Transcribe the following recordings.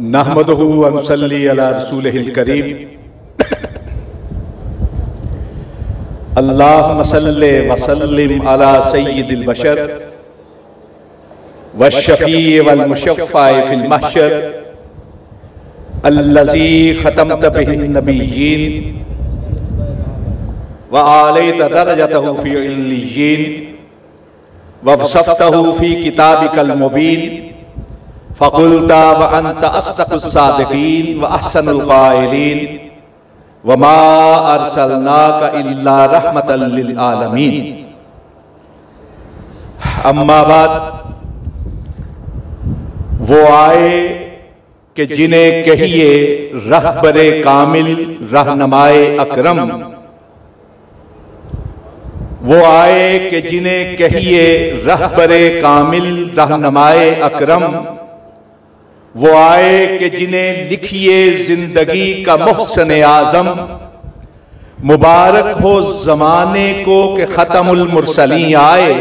नहमदुहु व नसल्ली अला रसूलिहिल करीम। अल्लाहुम्मा सल्लि व सल्लिम अला सय्यिदिल बशर वश्शफ़ी वल मुशफ़्फ़ा फिल महशर अल्लज़ी ख़तमत बिहिन नबिय्यीन व आलैत दरजतहु फ़ी इल्लिय्यीन व वसफ़तहु फ़ी किताबिकल मुबीन फ़क़ुल्ता व अन्त अस्दक़ुस सादिक़ीन व अहसनुल क़ाइलीन व मा अरसलनाका इल्ला रहमतल लिल आलमीन। अम्मा बाद, वो आए कि जिन्हें कहिए रहबरे कामिल रहनुमाए अकरम। वो आए कि जिन्हें कहिए रहबरे कामिल रहनुमाए अकरम। वो आए कि जिन्हें लिखिए जिंदगी का मुहसन आजम। मुबारक हो जमाने को कि खतमुल मुरसलीन आए,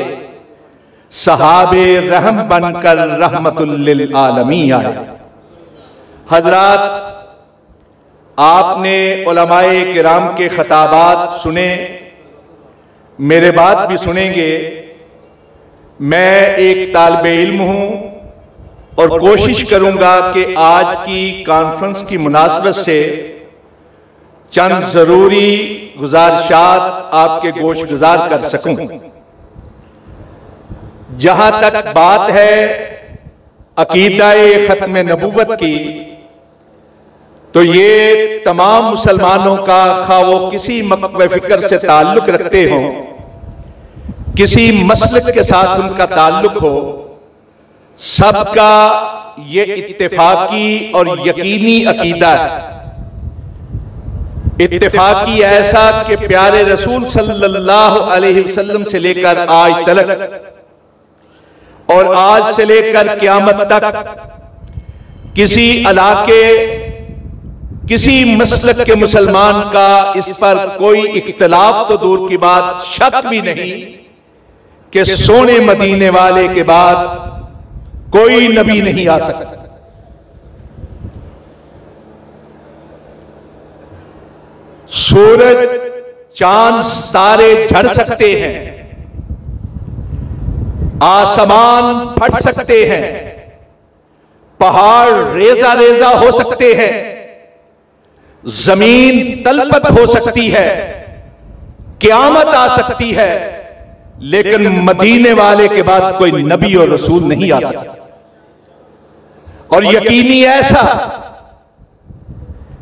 सहाबे रहम बनकर रहमतुल लिल आलमीन आए। हजरात, आपने उलमाए किराम के खताबात सुने, मेरे बात भी सुनेंगे। मैं एक तालिबे इल्म हूं और कोशिश करूंगा कि आज की कॉन्फ्रेंस की मुनासबत से चंद जरूरी गुजारिशात आपके गोश गुजार कर सकूं। जहां तक बात है अकीदाए खत्म नबूवत की, तो ये तमाम मुसलमानों का, खा वो किसी मकतब फिक्र से ताल्लुक रखते हों, किसी मसलक के साथ उनका ताल्लुक हो, सबका ये इत्तेफाकी और यकीनी अकीदा है। इत्तेफाकी ऐसा कि प्यारे रसूल सल्लल्लाहु अलैहि वसल्लम से लेकर आज तक और आज से लेकर क़यामत तक किसी इलाके, किसी मसलक के मुसलमान का इस पर कोई इख्तिलाफ तो दूर की बात, शक भी नहीं कि सोने मदीने वाले के बाद कोई नबी नहीं आ सकता। सूरज, चांद, तारे झड़ सकते हैं, आसमान फट सकते हैं, पहाड़ रेजा रेजा हो सकते हैं, जमीन तलपत हो सकती है, क़यामत आ सकती है, लेकिन मदीने वाले के बाद कोई नबी और रसूल नहीं आ सकता। और यकीनी ऐसा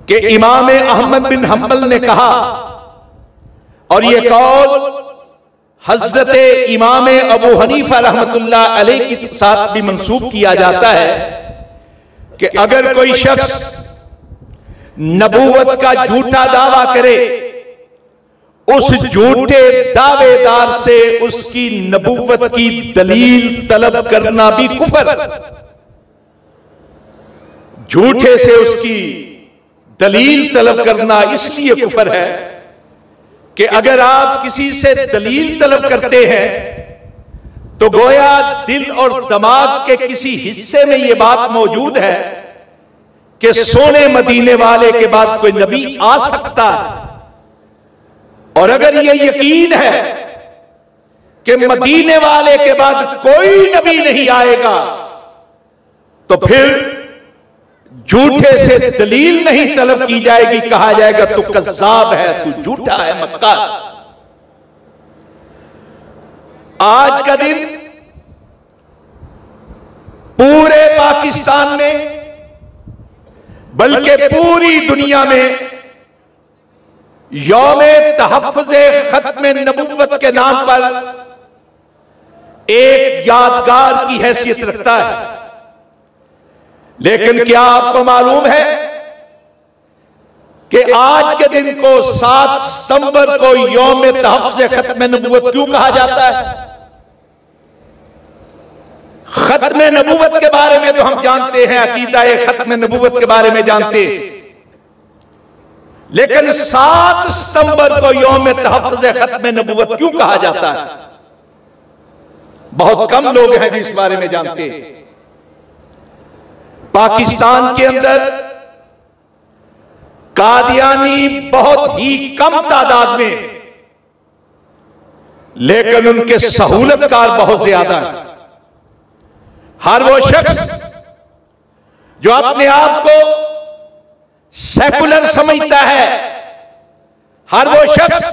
कि इमाम अहमद बिन हंबल ने कहा, और ये कौल हजरत इमाम अबू हनीफा रहमतुल्लाह अलैह के साथ भी मंसूब किया जाता है कि अगर कोई शख्स नबूवत का झूठा दावा करे, उस झूठे दावेदार से उसकी नबूवत की दलील तलब करना भी कुफर। झूठे से उसकी दलील तलब करना इसलिए कुफर है कि अगर आप किसी से दलील तलब करते हैं तो गोया दिल और दिमाग के किसी हिस्से में यह बात मौजूद है कि सोने मदीने वाले के बाद कोई नबी आ सकता है। और अगर यह यकीन है कि मदीने वाले के बाद कोई नबी नहीं आएगा, तो फिर झूठे से दलील नहीं तलब की जाएगी, कहा जाएगा तू कज़्ज़ाब है, तू झूठा है, मक्कार। आज का दिन पूरे पाकिस्तान में, बल्कि पूरी दुनिया में यौमे तहफ़्फ़ुज़े खत्म नबुव्वत के नाम पर एक यादगार की हैसियत रखता है। लेकिन क्या आपको मालूम है कि आज के दिन को 7 सितंबर को यौमे तहफ़्फ़ुज़े खत्म नबुव्वत क्यों कहा जाता है? खत्म नबुव्वत के बारे में तो हम जानते हैं, अकीदा खत्म नबुव्वत के बारे में जानते, लेकिन 7 सितंबर को यौम तहफ़्फ़ुज़े खत्म नबुव्वत क्यों कहा जाता है? बहुत कम लोग हैं जो इस बारे में जानते। पाकिस्तान के अंदर कादियानी बहुत ही कम तादाद में, लेकिन उनके सहूलतकार बहुत ज्यादा हैं। हर वो शख्स जो अपने आप को सेकुलर समझता है, हर वो शख्स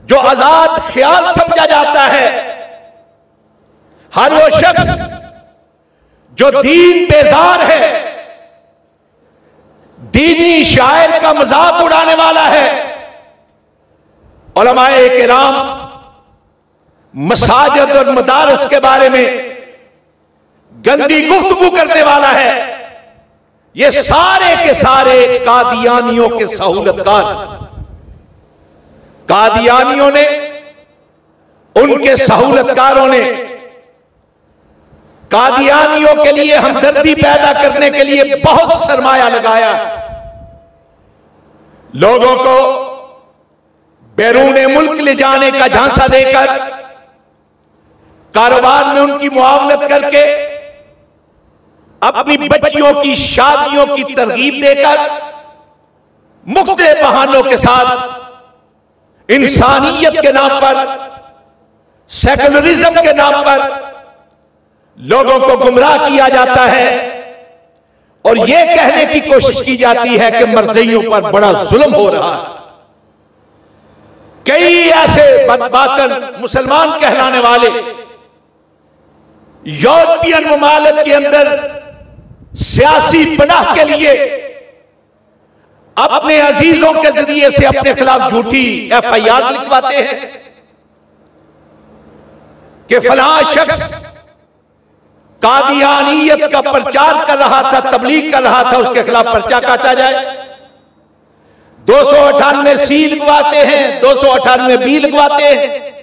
जो आजाद ख्याल समझा जाता है, हर वो शख्स जो दीन बेजार है, दीनी शायर का मजाक उड़ाने वाला है, उलमाए किराम मसाजिद और मदारस के बारे में गंदी गुफ्तगू करने वाला है, ये सारे के सारे कादियानियों के सहूलतकार। कादियानियों ने, उनके सहूलतकारों ने कादियानियों के लिए हमदर्दी पैदा करने के लिए बहुत सरमाया लगाया। लोगों को बैरून मुल्क ले जाने का झांसा देकर, कारोबार में उनकी मुआवनत करके, अपनी बच्चियों की शादियों की तरगीब देकर, मुख्तलिफ बहानों के साथ इंसानियत के नाम पर, सेकुलरिज्म के नाम पर लोगों को गुमराह किया जाता है और यह कहने की कोशिश की जाती है कि मरज़इयों पर बड़ा जुल्म हो रहा है। कई ऐसे बदबातन मुसलमान कहलाने वाले यूरोपियन ममालिक के अंदर सियासी पनाह के लिए अपने अजीजों के जरिए से अपने खिलाफ झूठी FIR लिखवाते हैं कि फलां शख्स कादियानियत का प्रचार कर रहा था, तबलीग कर रहा था, उसके खिलाफ पर्चा काटा जाए। 298 C लिखवाते हैं, 298 B लिखवाते हैं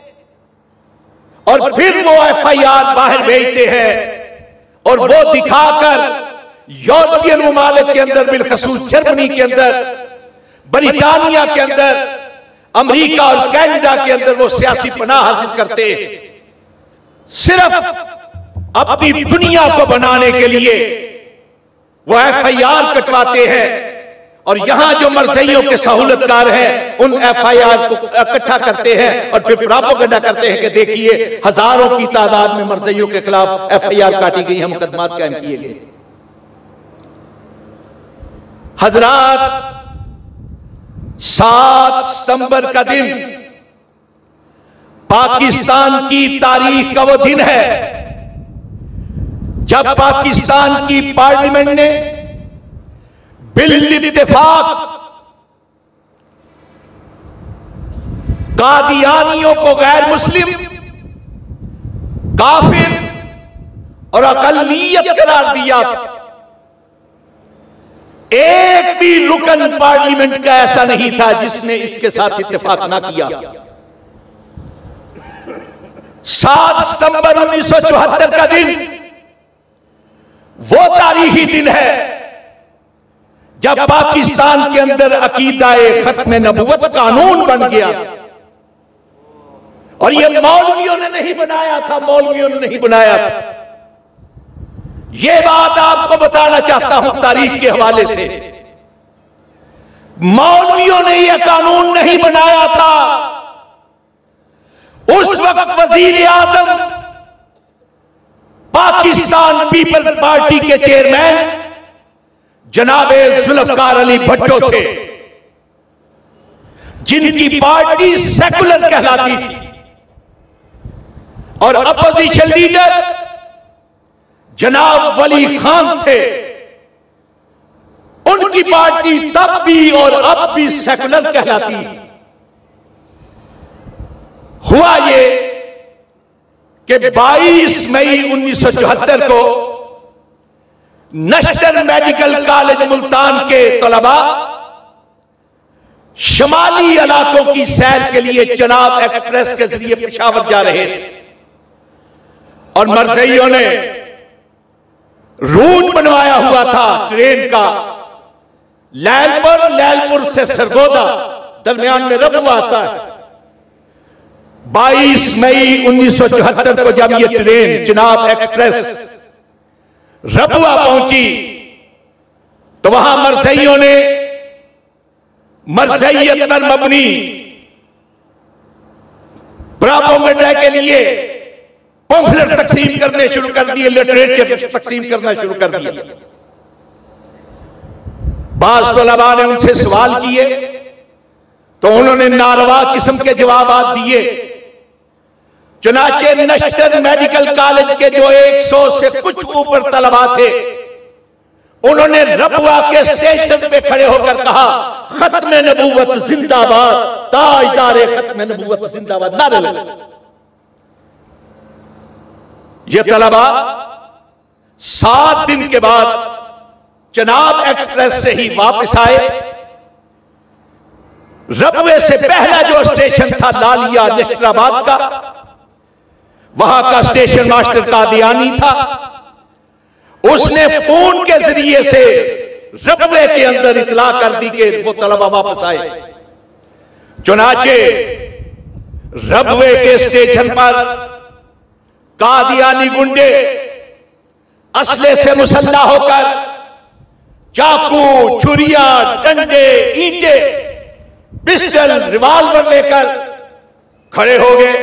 और फिर वो FIR बाहर भेजते हैं और वो दिखाकर यूरोपियन ममालिक के अंदर, बिलखसूस जर्मनी के अंदर, ब्रिटानिया के अंदर, अमेरिका और कनाडा के अंदर वो सियासी पनाह हासिल करते हैं, सिर्फ अपनी दुनिया को बनाने के लिए वो FIR कटवाते हैं। और यहां जो मरज़इयों के सहूलतकार हैं उन FIR को इकट्ठा करते हैं और फिर प्रोपेगेंडा करते हैं कि देखिए हजारों की तादाद में मरज़इयों के खिलाफ FIR काटी गई है, मुकदमात कायम किए गए। हजरात, 7 सितंबर का दिन पाकिस्तान की तारीख का वो दिन है जब पाकिस्तान की पार्लियामेंट ने बिल इत्तेफाक कादियानियों को गैर मुस्लिम, काफिर और अक़लियत करार दिया। एक भी रुकन पार्लियामेंट का ऐसा नहीं था जिसने इसके साथ इत्तेफाक ना किया। 7 सितंबर 1974 का दिन वो तारीखी दिन है जब पाकिस्तान के अंदर अकीदा-ए खत्म नबुव्वत कानून बन गया। और ये मौलवियों ने नहीं बनाया था, मौलवियों ने नहीं बनाया था। ये बात आपको बताना चाहता हूं तारीख के हवाले से, मौलवियों ने यह कानून नहीं बनाया था। उस वक्त वजीर आजम पाकिस्तान पीपल्स पार्टी के चेयरमैन जनाबे जुल्फकार अली भट्टो थे, जिनकी पार्टी सेकुलर कहलाती थी। और अपोजिशन लीडर जनाब वली खान थे, उनकी पार्टी तब भी और अब भी सेकुलर कहलाती। हुआ ये कि 22 मई 1974 को नेशनल मेडिकल कॉलेज मुल्तान के तलबा शमाली इलाकों की सैर के लिए चनाब एक्सप्रेस के जरिए पेशावर जा रहे थे और मरज़इयों ने रूट बनवाया हुआ था ट्रेन का। लैलपुर से सरगोदा दरमियान में रबुआ आता है। 22 मई 1974 को जब यह ट्रेन चनाब एक्सप्रेस रबुआ पहुंची तो वहां मरज़इयों ने मरज़इयत पर मबनी प्रोपेगेंडा के लिए पम्फलेट तकसीम करने शुरू कर दिए, लिटरेचर तकसीम करना शुरू कर दिया। बाज़ तलबा ने उनसे सवाल किए तो उन्होंने नारवा किस्म के जवाब दिए। चुनाचे नश्तर मेडिकल कॉलेज के जो 100 से कुछ ऊपर तलबा थे, उन्होंने रबुआ के स्टेशन पे खड़े होकर कहा, खत्म नबूवत जिंदाबाद, ताजदार खत्म नबूवत जिंदाबाद नारे लगे। ये तलबा 7 दिन के बाद चनाब एक्सप्रेस से ही वापस आए। रबुए से पहला जो स्टेशन था लालिया नशराबाद का, वहां का स्टेशन मास्टर कादियानी था। उसने फोन के जरिए से रबुए के अंदर इतला कर दी कि वो तलबा वापस आए। चुनाचे रबुए के स्टेशन पर कादियानी गुंडे असले से मुसल्ला होकर चाकू, छुरिया, डंडे, ईंटे, पिस्टल, रिवाल्वर लेकर खड़े हो गए।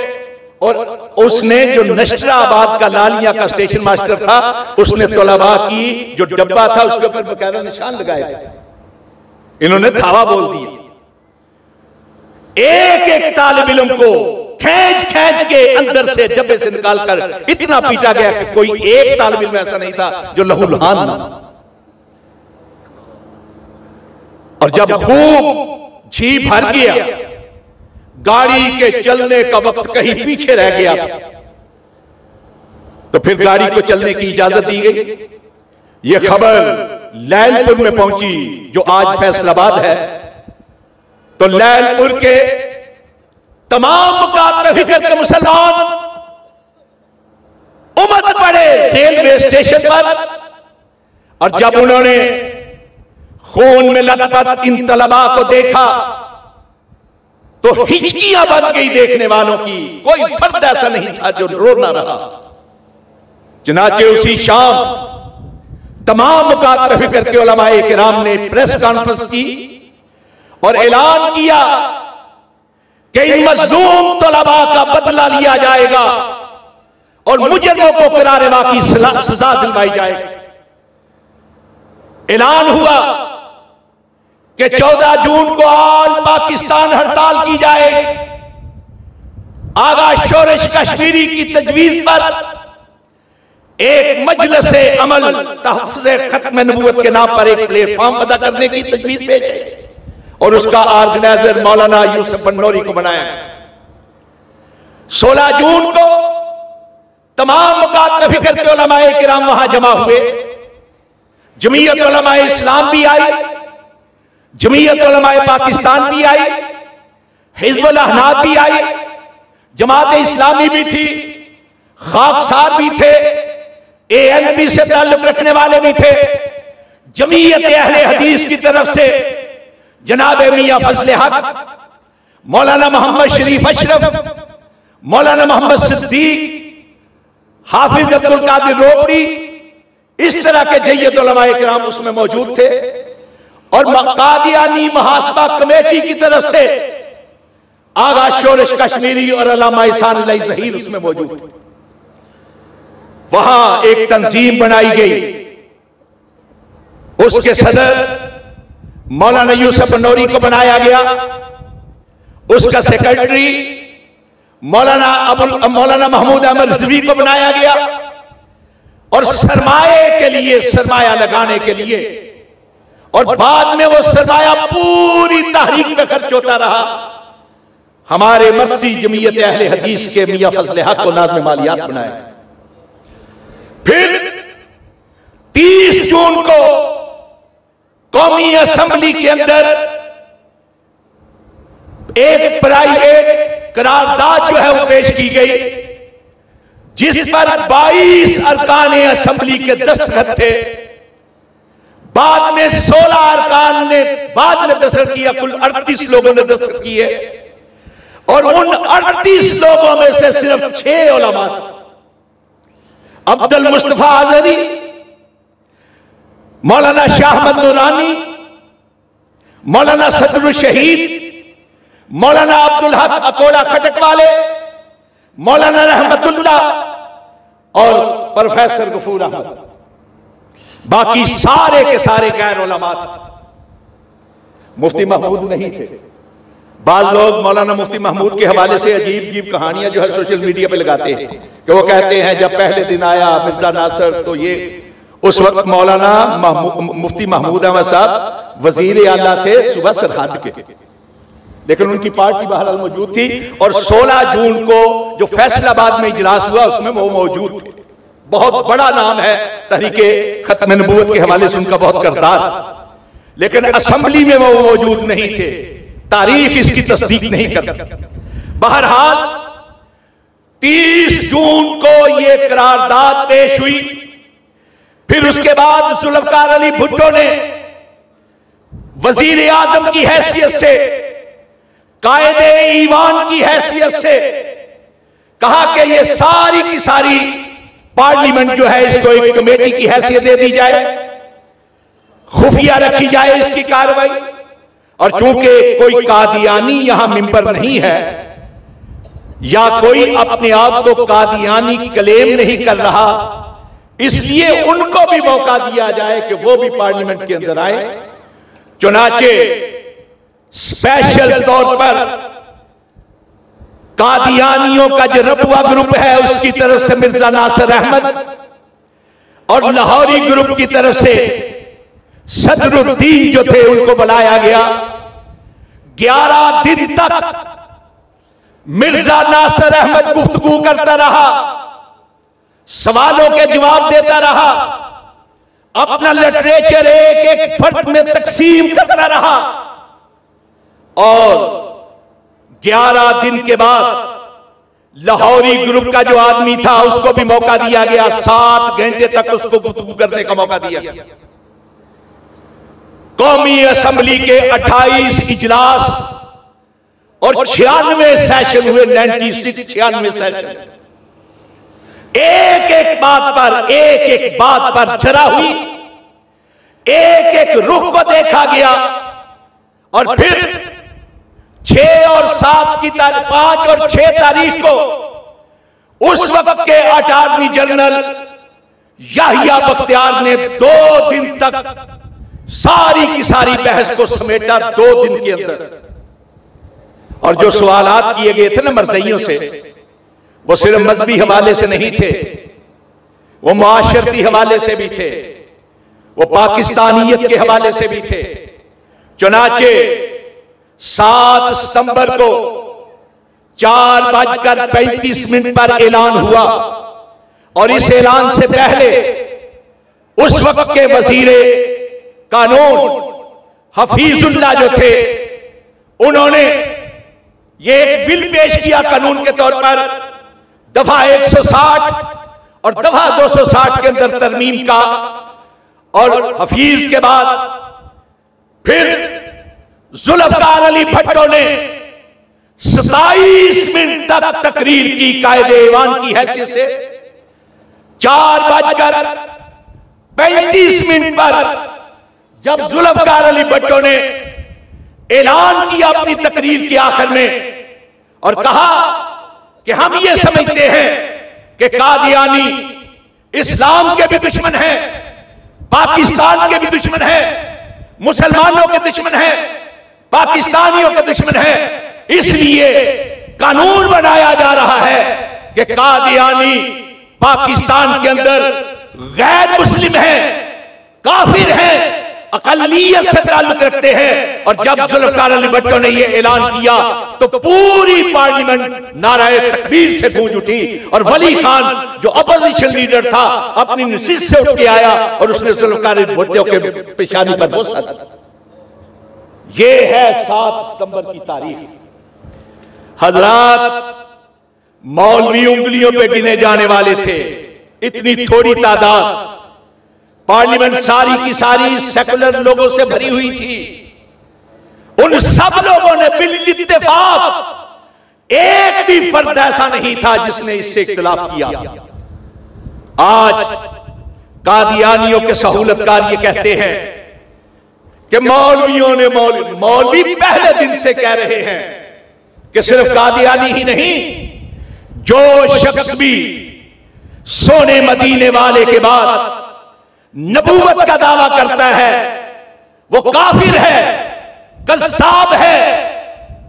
और उसने जो नशराबाद का लालिया का स्टेशन मास्टर था, उसने तलबा की जो डब्बा था उसके ऊपर बकायदा निशान लगाए थे। इन्होंने धावा बोल दिया। एक एक तालिब इल्म को खींच खींच के अंदर से डब्बे से निकालकर इतना पीटा गया कि कोई एक तालिब इल्म ऐसा नहीं था जो लहूलुहान ना। और जब खूब जी भर गया, गाड़ी के चलने का वक्त कहीं पीछे रह गया, तो फिर गाड़ी को चलने की इजाजत दी गई। यह खबर लैलपुर में पहुंची जो आज फैसलाबाद है। तो लैलपुर के तमाम मुकाबले फिक्र के मुसलमान उमड़ पड़े रेलवे स्टेशन पर। और जब उन्होंने खून में लथपथ इन तलबा को देखा तो हिचकियां बन गई देखने वालों की। कोई फर्द ऐसा नहीं था जो रो ना रहा। चुनाचे उसी शाम तमाम मुकाबले फिक्र के उलमाए किराम ने प्रेस कॉन्फ्रेंस की और ऐलान किया कि इन मजलूम तलबा का बदला लिया जाएगा और मुजरिमों को करारवा की सजा दिलवाई जाएगी। ऐलान हुआ कि 14 जून को ऑल पाकिस्तान हड़ताल की जाएगी। आगा शोरश कश्मीरी की तजवीज पर एक मजलिस अमल तहफ़्फ़ुज़ खत्म नबूवत के नाम पर एक प्लेटफॉर्म अदा करने की तजवीज पेश है और उसका ऑर्गेनाइजर मौलाना यूसुफ बन्नौरी को बनाया। 16 जून को तमाम मुकाबले फिक्र के उलमाए किराम वहां जमा हुए। जमीयत उलमाए इस्लाम भी आई, जमीयत उलमाए पाकिस्तान भी आई, हिज़्बुल अहनाफ भी आई, जमात इस्लामी भी थी, खाकसार भी थे, ANP से ताल्लुक रखने वाले भी थे। जमीयत अहले हदीस की तरफ से जनाब मियां फजले हक, मौलाना मोहम्मद शरीफ अशरफ, मौलाना मोहम्मद सिद्दीक, हाफिज अब्दुल कादिर रोबरी, इस तरह के जय्यत उलमाए किराम उसमें मौजूद थे। और कादियानी मुहासबा कमेटी की तरफ से आगा शोरश कश्मीरी और अल्लामा इहसान अली ज़हीर उसमें मौजूद थे। वहां एक तंजीम बनाई गई, उसके सदर मौलाना यूसुफ बन्नौरी को बनाया गया, उसका सेक्रेटरी मौलाना महमूद अहमद रिजवी को बनाया गया। और सरमाए के लिए, सरमाया लगाने के लिए, और बाद में वो सरमाया पूरी तहरीक में खर्च होता रहा। हमारे मर्सी जमीयत अहले हदीस के मियां फजले हक को नाज़िम मालियात बनाया। फिर 30 जून को कौमी असेंबली के अंदर एक प्राइवेट करारदाद जो है वो पेश की गई, जिस पर 22 अरकान असेंबली के दस्तखत थे। बाद में 16 अरकान ने बाद में दस्तखत किया, कुल 38 लोगों ने दस्तखत किए। और उन 38 लोगों में से सिर्फ 6 उलमा थे। अब्दुल मुस्तफा आज़री, मौलाना शाह अहमद नूरानी, मौलाना सदरुल शहीद, मौलाना अब्दुल हक अकोला खटक वाले, मौलाना रहमतुल्लाह और प्रोफेसर गफूर अहमद, बाकी सारे के सारे गैर उलमा थे। मुफ्ती महमूद नहीं थे। बाज लोग मौलाना मुफ्ती महमूद के हवाले से अजीब अजीब कहानियां जो है सोशल मीडिया पे लगाते हैं कि वो कहते हैं जब पहले दिन आया मिर्जा नासिर तो ये, उस वक्त मौलाना मुफ्ती महमूद अहमद साहब वजीर आला थे सूबा सरहद के, लेकिन उनकी पार्टी बहरहाल मौजूद थी और 16 जून को जो फैसलाबाद में इजलास हुआ उसमें वो मौजूद थे। बहुत बड़ा नाम है तहरीके खत्म नबूवत के हवाले से उनका बहुत किरदार, लेकिन असेंबली में वो मौजूद नहीं थे। तारीख इसकी तस्दीक नहीं करती। बहरहाल 30 जून को ये करारदाद पेश हुई। फिर उसके बाद जुल्फकार अली भुट्टो ने वजीर आजम की हैसियत से, कायदे ईवान की हैसियत से कहा कि ये सारी की सारी पार्लियामेंट जो है इसको एक कमेटी की हैसियत दे दी जाए, खुफिया रखी जाए इसकी कार्रवाई। और चूंकि कोई कादियानी यहां मिंबर नहीं है या कोई अपने आप को कादियानी क्लेम नहीं कर रहा, इसलिए उनको भी मौका दिया जाए कि वो भी पार्लियामेंट के अंदर आए। चुनाचे स्पेशल तौर पर कादियानियों का जो रबुआ ग्रुप है उसकी तरफ से मिर्जा नासिर अहमद और लाहौरी ग्रुप की तरफ से सदरुद्दीन जो थे उनको बुलाया गया। 11 दिन तक मिर्जा नासिर अहमद गुफ्तगू करता रहा, सवालों के जवाब देता रहा, अपना लिटरेचर एक एक फर्द में तकसीम करता रहा और 11 दिन के बाद लाहौरी ग्रुप का जो आदमी था उसको भी मौका दिया गया। 7 घंटे तक उसको गुफ्तगू करने का मौका दिया गया। कौमी असेंबली के 28 इजलास और 96 सेशन हुए, 96 सेशन। एक एक बात पर चर्चा हुई, एक एक रुख को देखा गया और फिर 6 और 7 की तारीख, 5 और 6 तारीख को उस वक्त के अटॉर्नी जनरल याहिया बख्तियार ने 2 दिन तक सारी की सारी बहस को समेटा 2 दिन के अंदर। और जो सवालात किए गए थे ना मरज़इयों से, वो सिर्फ मजहबी हवाले से नहीं थे, वो मुआशरती हवाले से भी थे, वो पाकिस्तानियत के हवाले से भी थे। चुनाचे 7 सितंबर को 4:35 पर ऐलान हुआ और इस ऐलान से पहले उस वक्त के वजीरे कानून हफीजुल्लाह जो थे उन्होंने ये एक बिल पेश किया कानून के तौर पर, दफा 160 और दफा 260 के अंदर तरमीम का। और हफीज के बाद फिर जुल्फकार अली भुट्टो ने 27 मिनट तक तकरीर की कायदे ईवान की हैसियत से। 4:35 पर जब जुल्फकार अली भुट्टो ने ऐलान किया अपनी तकरीर के आखिर में और कहा कि हम ये समझते हैं कि कादियानी इस्लाम के भी दुश्मन हैं, पाकिस्तान के भी दुश्मन हैं, मुसलमानों के दुश्मन हैं, पाकिस्तानियों के दुश्मन हैं, इसलिए कानून बनाया जा रहा है कि कादियानी पाकिस्तान के अंदर गैर मुस्लिम है, काफिर है, अकलियत से ताल्लुक रखते हैं। और जब जुल्फकार अली भुट्टो ने यह ऐलान किया तो पूरी पार्लियामेंट नाराए तकबीर से गूंज उठी और वली खान जो अपोजिशन लीडर था अपनी नशिस्त से उठ के आया और उसने जुल्फकार अली भुट्टो के पेशानी पर बोसा दिया। यह है 7 सितंबर की तारीख। हजरात, मौलवी उंगलियों पे गिने जाने वाले थे, इतनी थोड़ी तादाद। पार्लियामेंट सारी की सारी सेकुलर लोगों से भरी हुई थी। उन सब लोगों ने बिल इत्तेफाक, एक भी फर्द ऐसा नहीं था जिसने इससे इख्तिलाफ किया। आज कादियानियों के सहूलतकार ये कहते हैं कि मौलवियों ने मौलवी पहले दिन से कह रहे हैं कि सिर्फ कादियानी ही नहीं, जो शख्स भी सोने मदीने वाले के बाद नबूवत का दावा करता है वो काफिर है, कज़्ज़ाब है,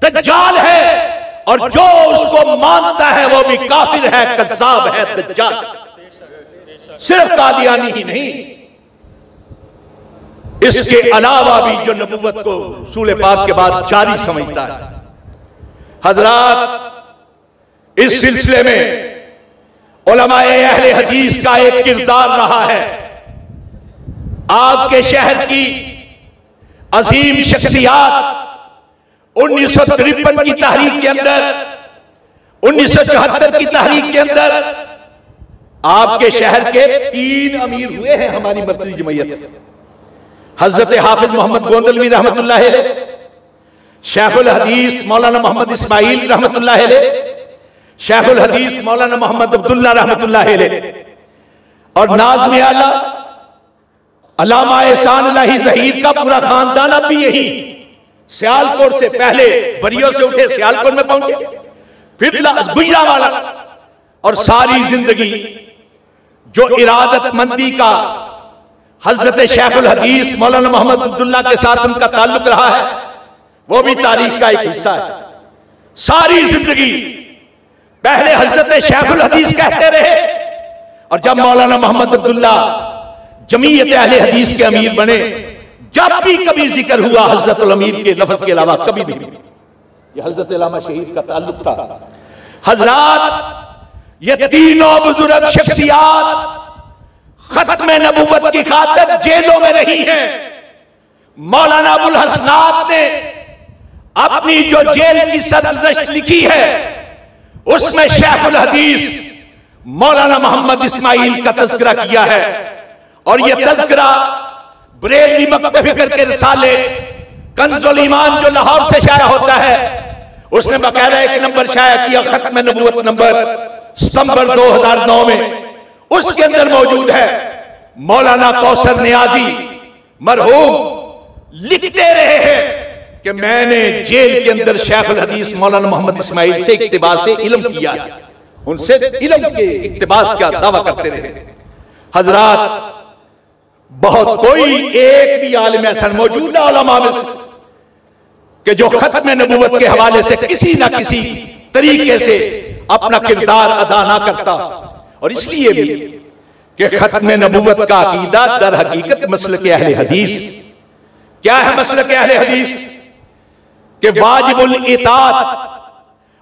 दज्जाल है, और जो उसको मानता है वो भी काफिर है, कज़्ज़ाब है, दज्जाल। सिर्फ कादियानी ही नहीं, इसके अलावा भी जो नबूवत को रसूल पाक के बाद जारी समझता है। हजरात, इस सिलसिले में उलमाए अहले हदीस का एक किरदार रहा है। आपके शहर की अजीम शख्सियात 1953 की तहरीक के अंदर, 1974 की तहरीक के अंदर आपके शहर के 3 अमीर हुए हैं हमारी मर्कजी जमयत। हजरत हाफिज मोहम्मद गोंदलवी रहमतुल्लाह अलैह, शेखुल हदीस मौलाना मोहम्मद इस्माइल रहमतुल्लाह अलैह, शेखुल हदीस मौलाना मोहम्मद अब्दुल्ला रहमतुल्लाह अलैह, और नाज़िम आला अल्लामा एहसान इलाही ज़हीर का पूरा खानदान अब भी यही सियालकोट से, पहले वरियों से उठे सियालकोट में पहुंचे, फिर गुजरांवाला, और सारी जिंदगी जो इरादतमंदी का हजरत शेखुल हदीस मौलाना मोहम्मद अब्दुल्ला के साथ उनका ताल्लुक रहा है, वो भी तारीख का एक हिस्सा है। सारी जिंदगी पहले हजरत शेखुल हदीस कहते रहे, और जब मौलाना मोहम्मद अब्दुल्ला जमीयत अहले हदीस के अमीर बने, जब भी कभी जिक्र हुआ हजरत अमीर के लफ्ज के अलावा कभी भी, ये हजरत अल्लामा शहीद का ताल्लुक था। हजरात, ये तीनों बुजुर्ग शख्सियात खत्म नबूवत की खातिर जेलों में रही हैं। मौलाना अबुल हसनात ने अपनी जो जेल की सरगुज़श्त लिखी है उसमें शेखुल हदीस मौलाना मोहम्मद इस्माइल का तज़किरा किया है, और यह तज़किरा बरेलवी मकतब फिक्र के रिसाले कंजुल ईमान जो लाहौर से शाया होता है, उसने बकायदा एक नंबर शाया किया, खत्म नबूवत नंबर सितंबर 2009 में। उसके अंदर मौजूद है मौलाना कौसर नियाजी मरहूम लिखते रहे हैं कि मैंने जेल के अंदर शेखुल हदीस मौलाना मोहम्मद इस्माइल से इक्तिबास से इल्म किया, उनसे इल्म के इक्तिबास का दावा करते रहे। हजरात, बहुत कोई एक भी आलिम ऐसा मौजूदा उलमा में कि जो खत्म नबूवत के हवाले से किसी ना किसी तरीके से अपना किरदार अदा ना करता, और इसलिए भी कि खत्म नबूवत का अकीदा दर हकीकत मसलक अहले हदीस क्या है? मसलक अहले हदीस कि वाजिबुल इताअत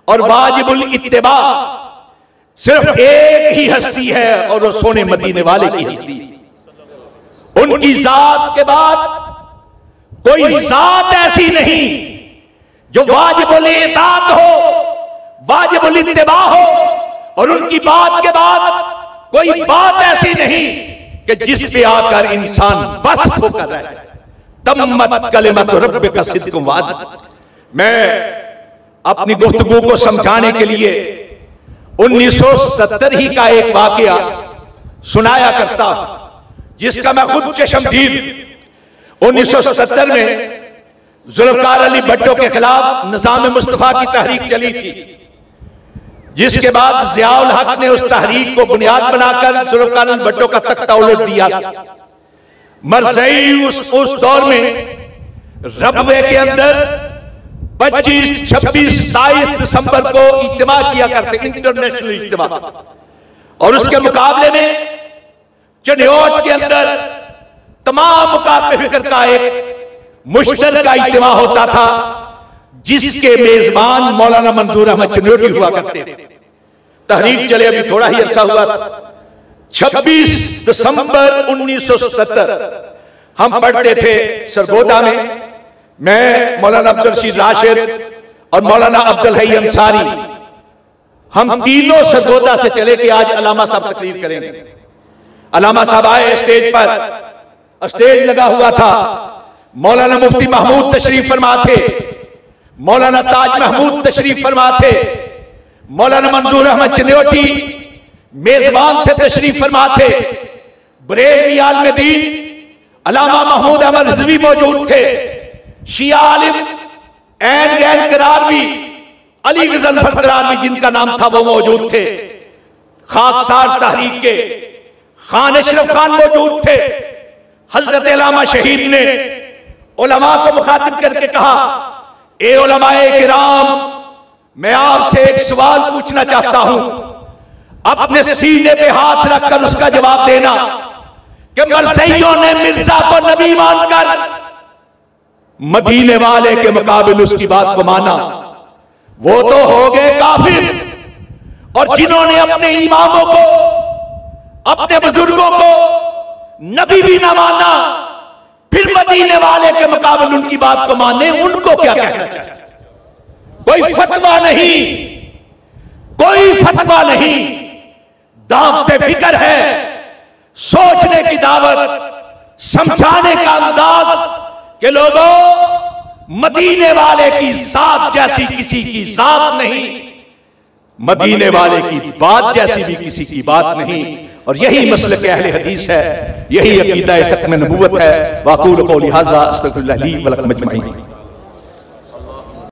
और वाजिबुल इत्तिबा सिर्फ एक ही हस्ती है, और वो सोने मदीने वाले की हस्ती है। उनकी जात के बाद कोई जात ऐसी नहीं जो वाजिबुल इताअत हो, वाजिबुल इत्तिबा हो, और उनकी बात के बाद कोई बात ऐसी नहीं कि जिस पे आकर इंसान बस होकर रह जाए। तम्मत कलिमत रब्बिका सिद्क़ुन वअदल। मैं अपनी गुफ्तगू को समझाने के लिए 1977 ही का एक वाकया सुनाया करता, जिसका मैं खुद चश्मदीद 1977 में जुल्फ़िकार अली भुट्टो के खिलाफ निज़ाम मुस्तफ़ा की तहरीक चली थी, जिसके बाद ज़ियाउल हक ने उस तहरीक को बुनियाद बनाकर जुल्फ़िकार अली भुट्टो का तख्ता उलट दिया। मरज़ई उस दौर में रबवे के अंदर 25, 26, 27 दिसंबर को इज्तिमा किया करते, इंटरनेशनल इज्तिमा, और उसके मुकाबले में चन्योट के अंदर तमाम मुकाबले फिक्र का एक मुश्तरका इज्तिमा होता था, जिसके मेजबान मौलाना मंजूर अहमद चन्योटी हुआ करते थे। तहरीक चले अभी थोड़ा ही अरसा हुआ था। 26 दिसंबर 1977 हम पढ़ते थे सरगोदा में, मैं, मौलाना अब्दुल रशीद राशिद और मौलाना अब्दुल हई अंसारी, हम तीनों सरगोदा से चले कि आज अलामा साहब तकरीर करेंगे। अलामा साहब आए, स्टेज पर स्टेज लगा हुआ था, मौलाना मुफ्ती महमूद तशरीफ फरमा थे, मौलाना ताज महमूद तशरीफ फरमा थे, मौलाना मंजूर अहमद चन्योटी मेजबान थे, तशरीफ फरमा थे। बरेलवी आलिम दीन अल्लामा महमूद अहमद रिजवी मौजूद थे, शिया आलिम ऐन गैर करारवी अली गजनफर करारवी जिनका नाम था वो मौजूद थे, खाकसार तहरीक के खान अशरफ खान मौजूद थे। हजरत अल्लामा शहीद ने उलमा को मुखातिब करके कहा, ए उलमाए किराम, मैं आपसे एक सवाल पूछना चाहता हूं, अपने सीने पे हाथ रखकर उसका जवाब देना कि मरज़इयों ने मिर्जा को नबी मानकर मदीने वाले के मुकाबिल उसकी बात को माना, वो तो हो गए काफिर। और जिन्होंने अपने इमामों को, अपने बुजुर्गों को नबी भी ना माना, फिर मदीने वाले के मुकाबिल उनकी बात को माने, उनको क्या कहना चाहिए? कोई फतवा नहीं, कोई फतवा नहीं, दावते फिक्र है, सोचने की दावत, समझाने का अंदाज कि लोगों, मदीने वाले की जात जैसी किसी की जात नहीं, मदीने वाले की बात जैसी भी किसी की बात नहीं। और यही मसलक अहले हदीस है, यही अकीदा खत्म नबूवत है। वाक़ूलु क़ौली हाज़ा अस्तग़फिरुल्लाह ली व लकुम अजमईन।